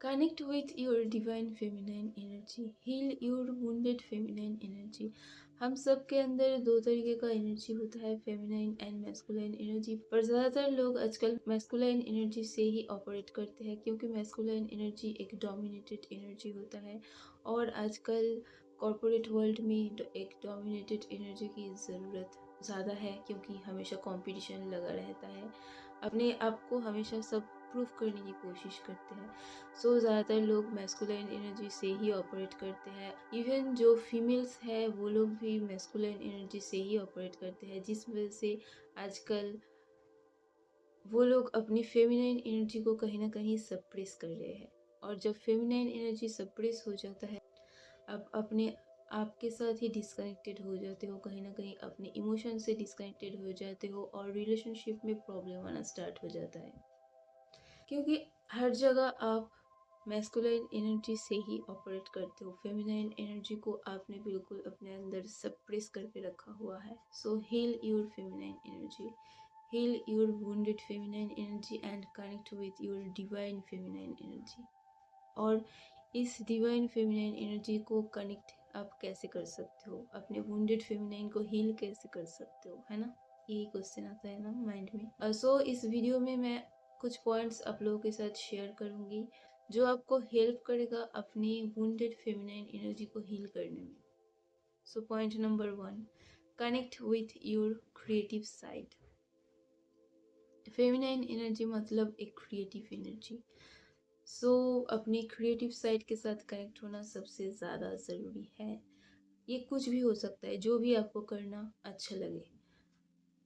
Connect with your divine feminine energy. Heal your wounded feminine energy. हम सब के अंदर दो तरीके का एनर्जी होता है, फेमिनाइन एंड मैस्कुलाइन एनर्जी। पर ज़्यादातर लोग आजकल मैस्कुलाइन एनर्जी से ही ऑपरेट करते हैं, क्योंकि मैस्कुलाइन एनर्जी एक डोमिनेटेड एनर्जी होता है और आजकल कॉर्पोरेट वर्ल्ड में एक डोमिनेटेड एनर्जी की ज़रूरत ज़्यादा है, क्योंकि हमेशा कंपटीशन लगा रहता है। अपने आप को हमेशा सब प्रूव करने की कोशिश करते हैं। सो ज़्यादातर लोग मैस्कुलाइन एनर्जी से ही ऑपरेट करते हैं। इवन जो फीमेल्स है वो लोग भी मैस्कुलाइन एनर्जी से ही ऑपरेट करते हैं, जिस वजह से आजकल वो लोग अपनी फेमिनाइन एनर्जी को कहीं ना कहीं सप्रेस कर रहे हैं। और जब फेमिनाइन एनर्जी सप्रेस हो जाता है, आप अपने आपके साथ ही डिस्कनेक्टेड हो जाते हो, कहीं ना कहीं अपने इमोशन से डिस्कनेक्टेड हो जाते हो और रिलेशनशिप में प्रॉब्लम आना स्टार्ट हो जाता है, क्योंकि हर जगह आप मैस्कुलाइन एनर्जी से ही ऑपरेट करते हो। फेमिनाइन एनर्जी को आपने बिल्कुल अपने अंदर सप्रेस करके रखा हुआ है। So heal your feminine energy, heal your wounded feminine energy and connect with your divine feminine energy. और इस डिवाइन फेमिनाइन एनर्जी को कनेक्ट आप कैसे कर सकते हो, अपने वुंडेड फेमिनाइन को हील कैसे कर सकते हो, है ना? यही क्वेश्चन आता है ना माइंड में। सो इस वीडियो में मैं कुछ पॉइंट्स आप लोगों के साथ शेयर करूंगी जो आपको हेल्प करेगा अपनी वुंडेड फेमिनाइन एनर्जी को हील करने में। So point number 1, connect with your creative side. Feminine energy मतलब एक क्रिएटिव एनर्जी। सो अपनी क्रिएटिव साइड के साथ कनेक्ट होना सबसे ज़्यादा ज़रूरी है। ये कुछ भी हो सकता है, जो भी आपको करना अच्छा लगे,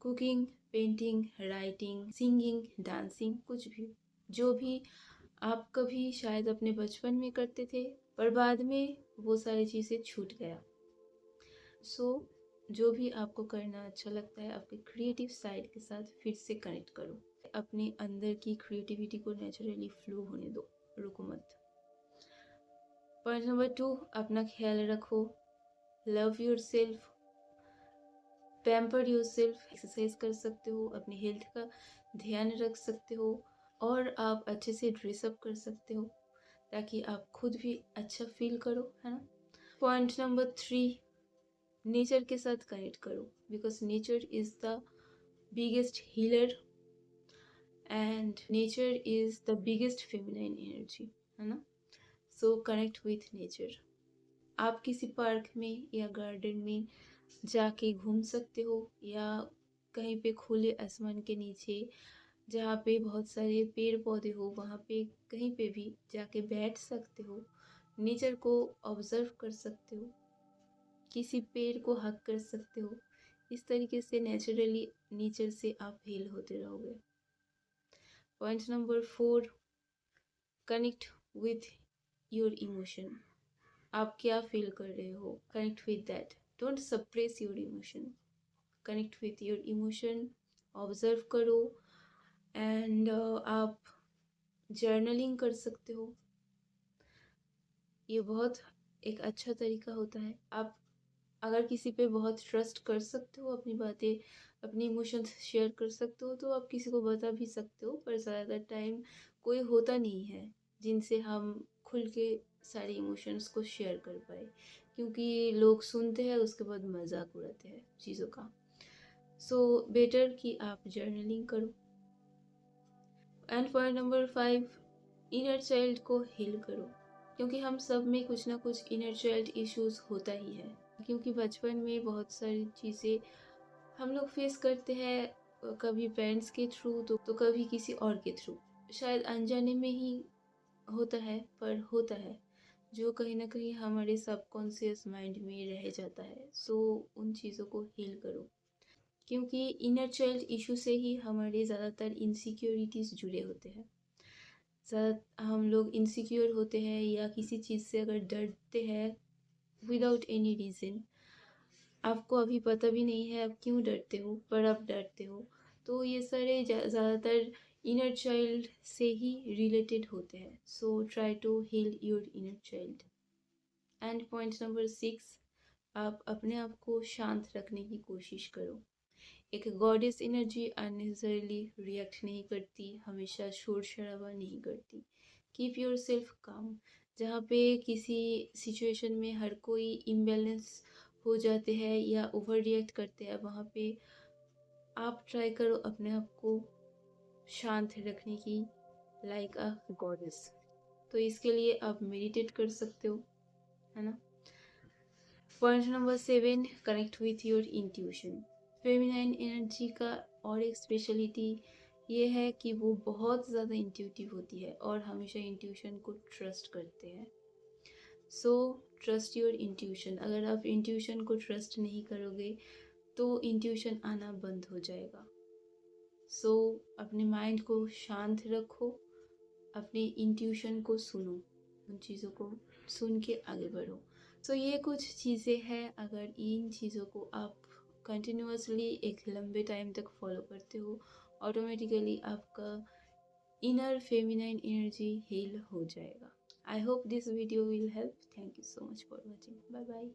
cooking, painting, writing, singing, dancing, कुछ भी, जो भी आप कभी शायद अपने बचपन में करते थे पर बाद में वो सारी चीज़ें छूट गया। सो जो भी आपको करना अच्छा लगता है, आपके क्रिएटिव साइड के साथ फिर से कनेक्ट करो। अपने अंदर की क्रिएटिविटी को नेचुरली फ्लो होने दो, रुको मत। पॉइंट नंबर 2, अपना ख्याल रखो, love your self, pamper your self. Exercise कर सकते हो, अपनी हेल्थ का ध्यान रख सकते हो और आप अच्छे से ड्रेसअप कर सकते हो ताकि आप खुद भी अच्छा फील करो, है ना? पॉइंट नंबर 3, नेचर के साथ कनेक्ट करो, because nature is the biggest healer and nature is the biggest feminine energy, है ना? सो कनेक्ट विथ नेचर। आप किसी पार्क में या गार्डन में जाके घूम सकते हो, या कहीं पे खुले आसमान के नीचे जहाँ पे बहुत सारे पेड़ पौधे हो, वहाँ पे कहीं पे भी जाके बैठ सकते हो, नेचर को ऑब्जर्व कर सकते हो, किसी पेड़ को हक कर सकते हो। इस तरीके से नेचुरली नेचर से आप हील होते रहोगे। Point number 4, connect with your emotion. आप क्या फील कर रहे हो, connect with that, don't suppress your emotion, connect with your emotion, observe करो एंड आप जर्नलिंग कर सकते हो। ये बहुत एक अच्छा तरीका होता है। आप अगर किसी पे बहुत ट्रस्ट कर सकते हो, अपनी बातें, अपने इमोशंस शेयर कर सकते हो, तो आप किसी को बता भी सकते हो। पर ज़्यादातर टाइम कोई होता नहीं है जिनसे हम खुल के सारे इमोशंस को शेयर कर पाए, क्योंकि लोग सुनते हैं उसके बाद मजाक उड़ाते हैं चीज़ों का। सो बेटर कि आप जर्नलिंग करो। And point number 5, inner child को हील करो, क्योंकि हम सब में कुछ ना कुछ इनर चाइल्ड इश्यूज होता ही है, क्योंकि बचपन में बहुत सारी चीज़ें हम लोग फेस करते हैं, कभी पेरेंट्स के थ्रू तो कभी किसी और के थ्रू, शायद अनजाने में ही होता है, पर होता है जो कहीं ना कहीं हमारे सबकॉन्शियस माइंड में रह जाता है। सो उन चीज़ों को हील करो, क्योंकि इनर चाइल्ड इशू से ही हमारे ज़्यादातर इनसिक्योरिटीज़ जुड़े होते हैं। ज़्यादा हम लोग इनसिक्योर होते हैं या किसी चीज़ से अगर डरते हैं विदाउट एनी रीज़न, आपको अभी पता भी नहीं है आप क्यों डरते हो, पर आप डरते हो, तो ये सारे ज़्यादातर इनर चाइल्ड से ही रिलेटेड होते हैं। So try to heal your inner child. And point number 6, आप अपने आप को शांत रखने की कोशिश करो। एक गॉडेस एनर्जी अननेसेसरीली रिएक्ट नहीं करती, हमेशा शोर शराबा नहीं करती, कीप योर सेल्फ काम। जहाँ पे किसी सिचुएशन में हर कोई इम्बैलेंस हो जाते हैं या ओवर रिएक्ट करते हैं, वहाँ पे आप ट्राई करो अपने आप को शांत रखने की, लाइक अ गॉडेस। तो इसके लिए आप मेडिटेट कर सकते हो, है ना। Point number 7, connect with your intuition. Feminine energy का और एक स्पेशलिटी ये है कि वो बहुत ज़्यादा इंट्यूटिव होती है और हमेशा इंट्यूशन को ट्रस्ट करते हैं। So trust your intuition. अगर आप इंट्यूशन को ट्रस्ट नहीं करोगे तो इंट्यूशन आना बंद हो जाएगा। सो अपने माइंड को शांत रखो, अपनी इंट्यूशन को सुनो, उन चीज़ों को सुन के आगे बढ़ो। सो ये कुछ चीज़ें हैं, अगर इन चीज़ों को आप कंटिन्यूअसली एक लंबे टाइम तक फॉलो करते हो, ऑटोमेटिकली आपका इनर फेमिनाइन एनर्जी हील हो जाएगा। I hope this video will help. Thank you so much for watching. Bye bye.